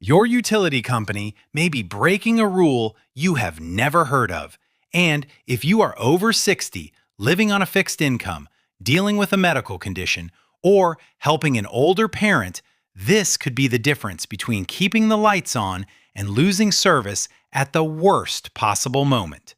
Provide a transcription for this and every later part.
Your utility company may be breaking a rule you have never heard of. And if you are over 60, living on a fixed income, dealing with a medical condition, or helping an older parent, this could be the difference between keeping the lights on and losing service at the worst possible moment.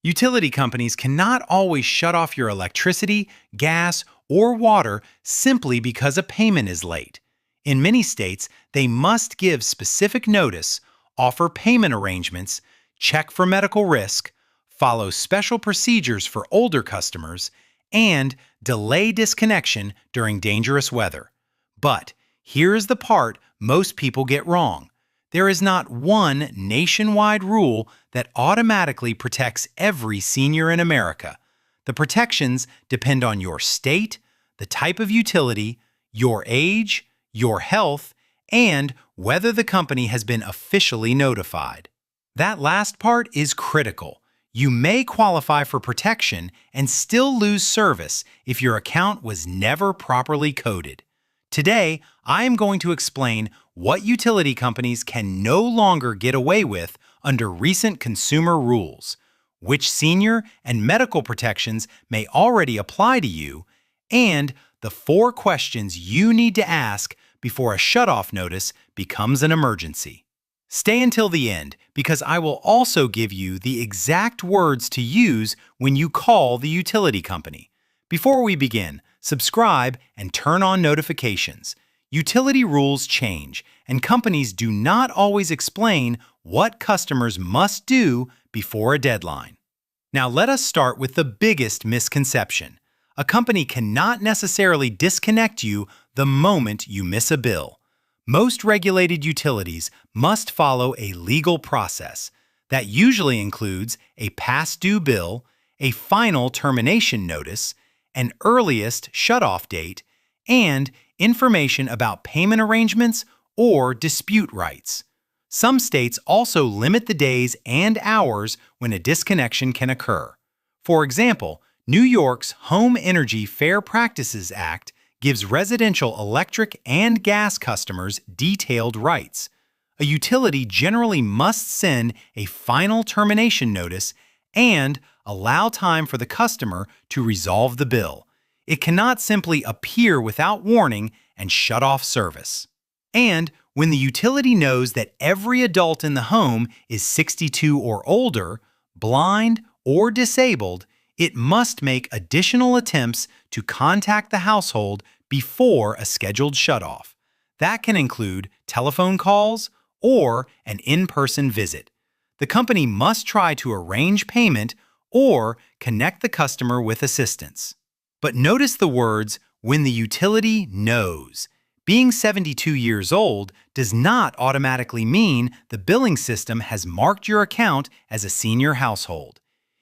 Utility companies cannot always shut off your electricity, gas, or water simply because a payment is late. In many states, they must give specific notice, offer payment arrangements, check for medical risk, follow special procedures for older customers, and delay disconnection during dangerous weather. But here's the part most people get wrong. There is not one nationwide rule that automatically protects every senior in America. The protections depend on your state, the type of utility, your age, your health, and whether the company has been officially notified. That last part is critical. You may qualify for protection and still lose service if your account was never properly coded. Today, I am going to explain what utility companies can no longer get away with under recent consumer rules, which senior and medical protections may already apply to you, and the 4 questions you need to ask before a shutoff notice becomes an emergency. Stay until the end because I will also give you the exact words to use when you call the utility company. Before we begin, subscribe and turn on notifications. Utility rules change, and companies do not always explain what customers must do before a deadline. Now let us start with the biggest misconception. A company cannot necessarily disconnect you the moment you miss a bill. Most regulated utilities must follow a legal process that usually includes a past due bill, a final termination notice, an earliest shutoff date, and information about payment arrangements or dispute rights. Some states also limit the days and hours when a disconnection can occur. For example, New York's Home Energy Fair Practices Act gives residential electric and gas customers detailed rights. A utility generally must send a final termination notice and allow time for the customer to resolve the bill. It cannot simply appear without warning and shut off service. And when the utility knows that every adult in the home is 62 or older, blind, or disabled, it must make additional attempts to contact the household before a scheduled shutoff. That can include telephone calls or an in-person visit. The company must try to arrange payment or connect the customer with assistance. But notice the words, when the utility knows. Being 72 years old does not automatically mean the billing system has marked your account as a senior household.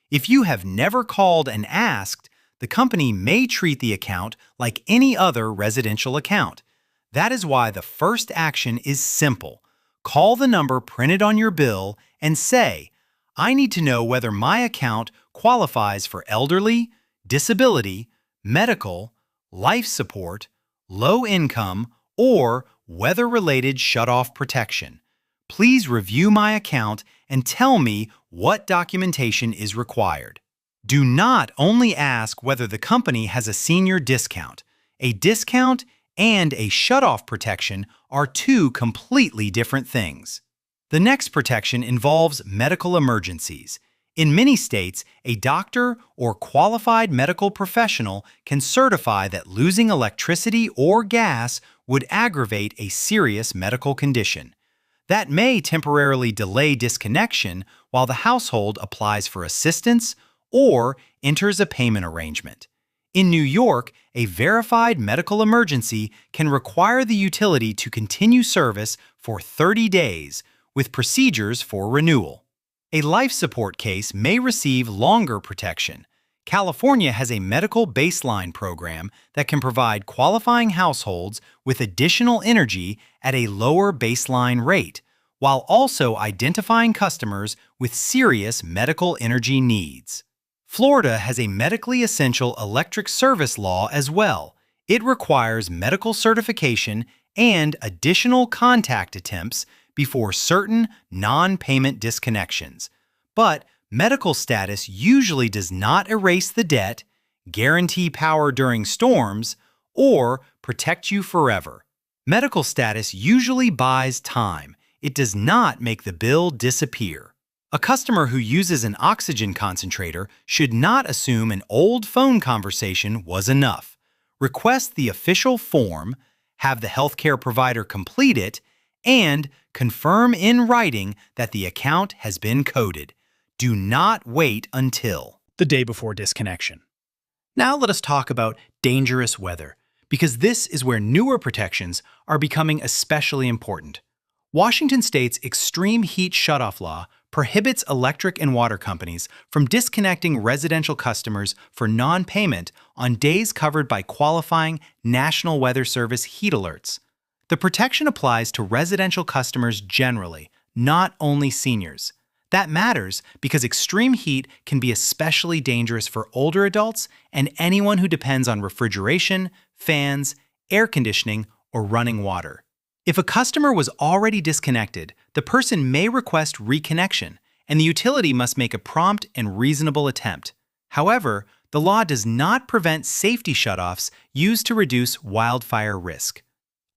If you have never called and asked, the company may treat the account like any other residential account. That is why the first action is simple. Call the number printed on your bill and say, I need to know whether my account qualifies for elderly, disability, medical, life support, low income, or weather-related shutoff protection. Please review my account and tell me what documentation is required. Do not only ask whether the company has a senior discount. A discount and a shutoff protection are 2 completely different things. The next protection involves medical emergencies. In many states, a doctor or qualified medical professional can certify that losing electricity or gas would aggravate a serious medical condition. That may temporarily delay disconnection while the household applies for assistance or enters a payment arrangement. In New York, a verified medical emergency can require the utility to continue service for 30 days with procedures for renewal. A life support case may receive longer protection. California has a medical baseline program that can provide qualifying households with additional energy at a lower baseline rate, while also identifying customers with serious medical energy needs. Florida has a medically essential electric service law as well. It requires medical certification and additional contact attempts before certain non-payment disconnections. But medical status usually does not erase the debt, guarantee power during storms, or protect you forever. Medical status usually buys time. It does not make the bill disappear. A customer who uses an oxygen concentrator should not assume an old phone conversation was enough. Request the official form, have the healthcare provider complete it, and confirm in writing that the account has been coded. Do not wait until the day before disconnection. Now let us talk about dangerous weather, because this is where newer protections are becoming especially important. Washington State's extreme heat shutoff law prohibits electric and water companies from disconnecting residential customers for non-payment on days covered by qualifying National Weather Service heat alerts. The protection applies to residential customers generally, not only seniors. That matters because extreme heat can be especially dangerous for older adults and anyone who depends on refrigeration, fans, air conditioning, or running water. If a customer was already disconnected, the person may request reconnection, and the utility must make a prompt and reasonable attempt. However, the law does not prevent safety shutoffs used to reduce wildfire risk.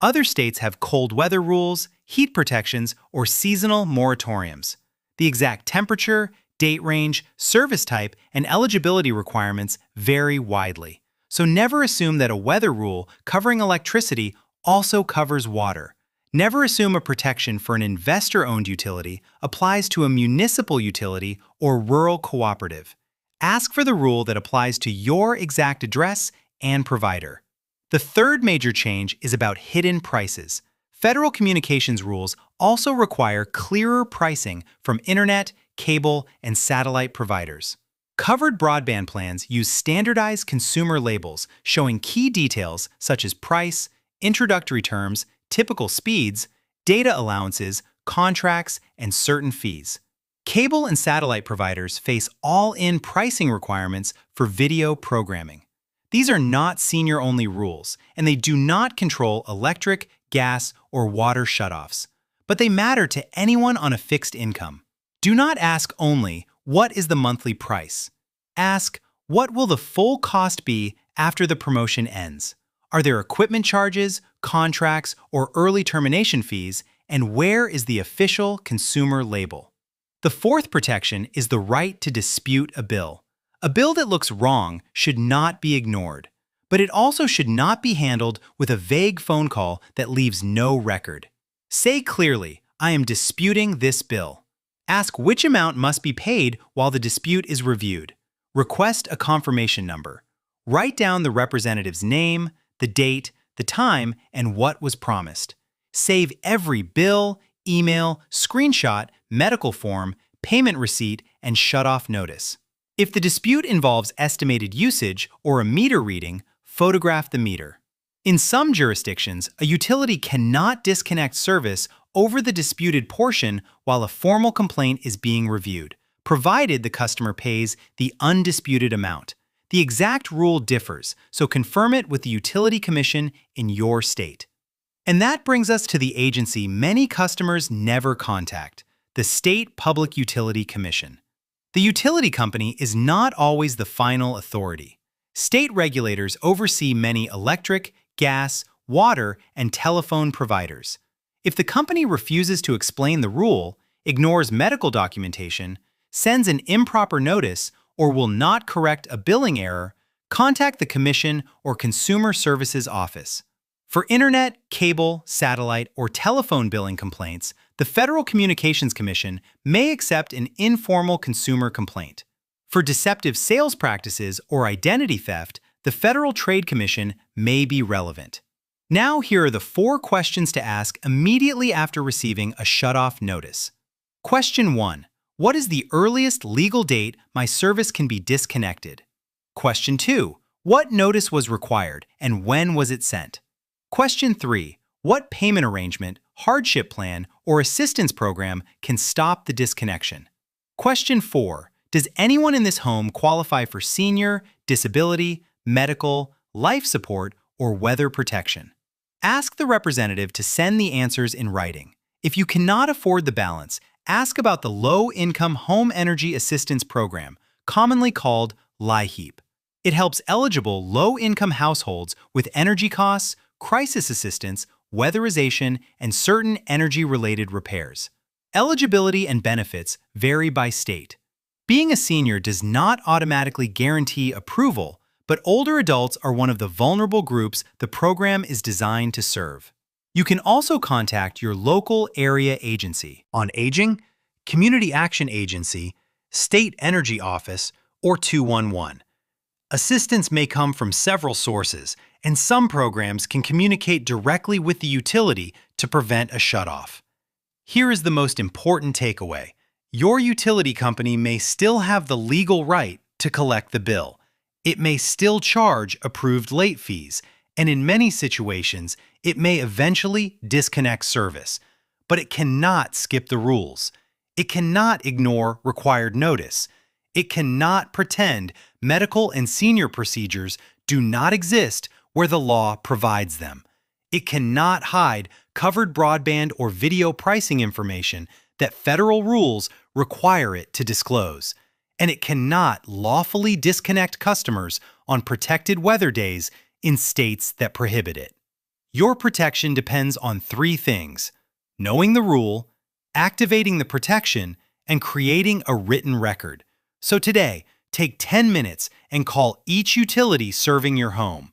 Other states have cold weather rules, heat protections, or seasonal moratoriums. The exact temperature, date range, service type, and eligibility requirements vary widely. So never assume that a weather rule covering electricity also covers water. Never assume a protection for an investor-owned utility applies to a municipal utility or rural cooperative. Ask for the rule that applies to your exact address and provider. The third major change is about hidden prices. Federal communications rules also require clearer pricing from internet, cable, and satellite providers. Covered broadband plans use standardized consumer labels showing key details such as price, introductory terms, typical speeds, data allowances, contracts, and certain fees. Cable and satellite providers face all-in pricing requirements for video programming. These are not senior-only rules, and they do not control electric, gas, or water shutoffs. But they matter to anyone on a fixed income. Do not ask only, what is the monthly price? Ask, what will the full cost be after the promotion ends? Are there equipment charges, contracts, or early termination fees, and where is the official consumer label? The fourth protection is the right to dispute a bill. A bill that looks wrong should not be ignored, but it also should not be handled with a vague phone call that leaves no record. Say clearly, I am disputing this bill. Ask which amount must be paid while the dispute is reviewed. Request a confirmation number. Write down the representative's name, the date, the time, and what was promised. Save every bill, email, screenshot, medical form, payment receipt, and shutoff notice. If the dispute involves estimated usage or a meter reading, photograph the meter. In some jurisdictions, a utility cannot disconnect service over the disputed portion while a formal complaint is being reviewed, provided the customer pays the undisputed amount. The exact rule differs, so confirm it with the Utility Commission in your state. And that brings us to the agency many customers never contact, the State Public Utility Commission. The utility company is not always the final authority. State regulators oversee many electric, gas, water, and telephone providers. If the company refuses to explain the rule, ignores medical documentation, sends an improper notice, or will not correct a billing error, contact the Commission or Consumer Services Office. For internet, cable, satellite, or telephone billing complaints, the Federal Communications Commission may accept an informal consumer complaint. For deceptive sales practices or identity theft, the Federal Trade Commission may be relevant. Now here are the 4 questions to ask immediately after receiving a shutoff notice. Question 1. What is the earliest legal date my service can be disconnected? Question 2. What notice was required and when was it sent? Question 3. What payment arrangement, hardship plan, or assistance program can stop the disconnection? Question 4. Does anyone in this home qualify for senior, disability, medical, life support, or weather protection? Ask the representative to send the answers in writing. If you cannot afford the balance, ask about the Low-Income Home Energy Assistance Program, commonly called LIHEAP. It helps eligible low-income households with energy costs, crisis assistance, weatherization, and certain energy-related repairs. Eligibility and benefits vary by state. Being a senior does not automatically guarantee approval, but older adults are one of the vulnerable groups the program is designed to serve. You can also contact your local area agency on aging, community action agency, state energy office, or 211. Assistance may come from several sources, and some programs can communicate directly with the utility to prevent a shutoff. Here is the most important takeaway. Your utility company may still have the legal right to collect the bill. It may still charge approved late fees, and in many situations, it may eventually disconnect service. But it cannot skip the rules. It cannot ignore required notice. It cannot pretend medical and senior procedures do not exist where the law provides them. It cannot hide covered broadband or video pricing information that federal rules require it to disclose. And it cannot lawfully disconnect customers on protected weather days in states that prohibit it. Your protection depends on 3 things: knowing the rule, activating the protection, and creating a written record. So today, take 10 minutes and call each utility serving your home.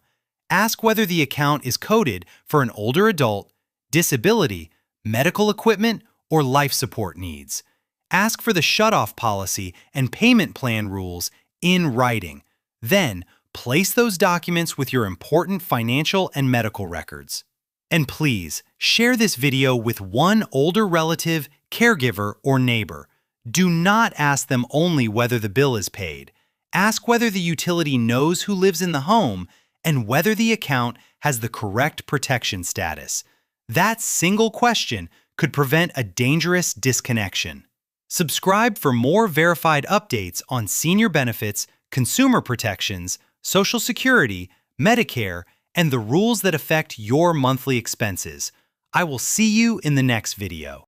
Ask whether the account is coded for an older adult, disability, medical equipment, or life support needs. Ask for the shutoff policy and payment plan rules in writing. Then, place those documents with your important financial and medical records. And please, share this video with one older relative, caregiver, or neighbor. Do not ask them only whether the bill is paid. Ask whether the utility knows who lives in the home and whether the account has the correct protection status. That single question could prevent a dangerous disconnection. Subscribe for more verified updates on senior benefits, consumer protections, Social Security, Medicare, and the rules that affect your monthly expenses. I will see you in the next video.